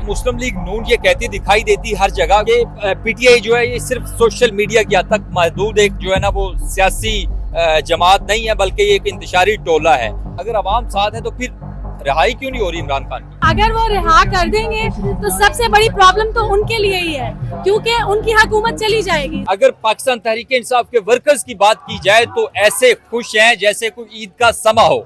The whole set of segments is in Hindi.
मुस्लिम लीग नून ये कहती दिखाई देती हर जगह कि पीटीआई जो है ये सिर्फ सोशल मीडिया की हद तक महदूद एक जो है ना वो सियासी जमात नहीं है, बल्कि एक इंतशारी टोला है। अगर अवाम साथ है तो फिर रिहाई क्यों नहीं हो रही इमरान खान की? अगर वो रिहा कर देंगे तो सबसे बड़ी प्रॉब्लम तो उनके लिए ही है, क्योंकि उनकी हुकूमत चली जाएगी। अगर पाकिस्तान तहरीक इंसाफ के वर्कर्स की बात की जाए तो ऐसे खुश हैं जैसे कोई ईद का समा हो।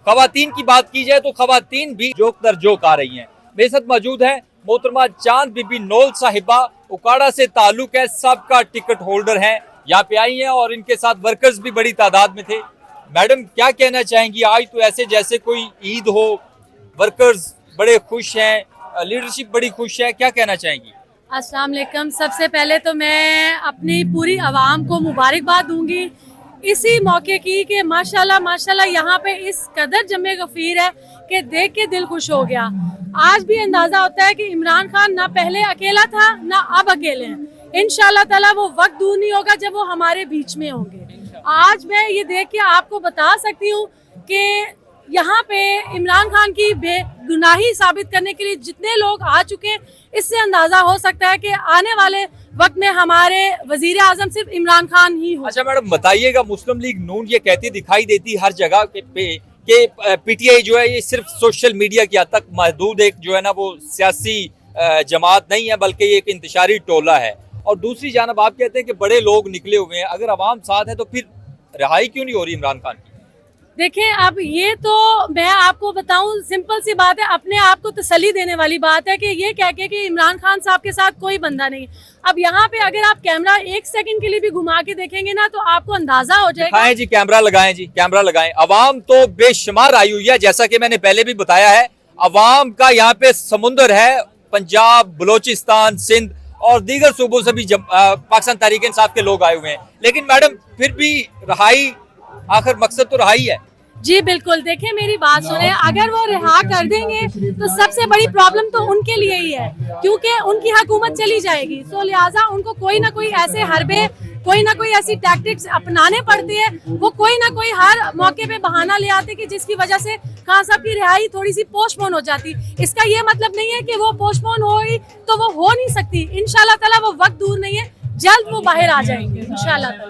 खवातीन की बात की जाए तो खवातीन भी जोक दर जोक आ रही हैं। मेरे साथ मौजूद है मोहतरमा चांद बीबी नोल साहिबा, उकाड़ा से ताल्लुक है, सबका टिकट होल्डर हैं, यहाँ पे आई हैं और इनके साथ वर्कर्स भी बड़ी तादाद में थे। मैडम क्या कहना चाहेंगी? आज तो ऐसे जैसे कोई ईद हो, वर्कर्स बड़े खुश हैं, लीडरशिप बड़ी खुश है, क्या कहना चाहेंगी? अस्सलाम वालेकुम। सबसे पहले तो मैं अपनी पूरी आवाम को मुबारकबाद दूंगी इसी मौके की कि माशाल्लाह माशाल्लाह यहाँ पे इस कदर जमे गफीर है कि देख के दिल खुश हो गया। आज भी अंदाजा होता है कि इमरान खान ना पहले अकेला था ना अब अकेले हैं। इंशाल्लाह ताला वो वक्त दूर नहीं होगा जब वो हमारे बीच में होंगे। आज मैं ये देख के आपको बता सकती हूँ कि यहाँ पे इमरान खान की बेगुनाही साबित करने के लिए जितने लोग आ चुके हैं, इससे अंदाजा हो सकता है कि आने वाले वक्त में हमारे वजीर आजम सिर्फ इमरान खान ही हो। अच्छा मैडम बताइएगा, मुस्लिम लीग नून ये कहती दिखाई देती हर जगह पे कि पीटीआई जो है ये सिर्फ सोशल मीडिया की हद तक महदूद एक जो है ना वो सियासी जमात नहीं है, बल्कि एक इंतशारी टोला है। और दूसरी जानब आप कहते हैं कि बड़े लोग निकले हुए हैं। अगर अवाम साथ है तो फिर रिहाई क्यों नहीं हो रही इमरान खान की? देखिए, अब ये तो मैं आपको बताऊं, सिंपल सी बात है, अपने आप को तसल्ली देने वाली बात है कि ये कह के कि इमरान खान साहब के साथ कोई बंदा नहीं। अब यहाँ पे अगर आप कैमरा एक सेकंड के लिए भी घुमा के देखेंगे ना तो आपको अंदाजा हो जाएगा। दिखाएं जी, कैमरा लगाएं जी, कैमरा लगाएं। अवाम तो बेशुमार आई हुई है, जैसा कि मैंने पहले भी बताया है। अवाम का यहाँ पे समुंदर है, पंजाब, बलोचिस्तान, सिंध और दीगर सूबों से भी पाकिस्तान तहरीक इंसाफ के लोग आए हुए हैं। लेकिन मैडम फिर भी रिहाई, आखिर मकसद तो रिहाई है। जी बिल्कुल। देखिए मेरी बात सुने, अगर वो रिहा कर देंगे तो सबसे बड़ी प्रॉब्लम तो उनके लिए ही है, क्योंकि उनकी हुकूमत चली जाएगी। तो लिहाजा उनको कोई ना कोई ऐसे हरबे, कोई ना कोई ऐसी टैक्टिक्स अपनाने पड़ती है। वो कोई ना कोई हर मौके पे बहाना ले आते कि जिसकी वजह से खान साहब की रिहाई थोड़ी सी पोस्टपोन हो जाती। इसका ये मतलब नहीं है कि वो पोस्टपोन होगी तो वो हो नहीं सकती। इंशाल्लाह ताला वो वक्त दूर नहीं है, जल्द वो बाहर आ जाएंगे इंशाल्लाह ताला।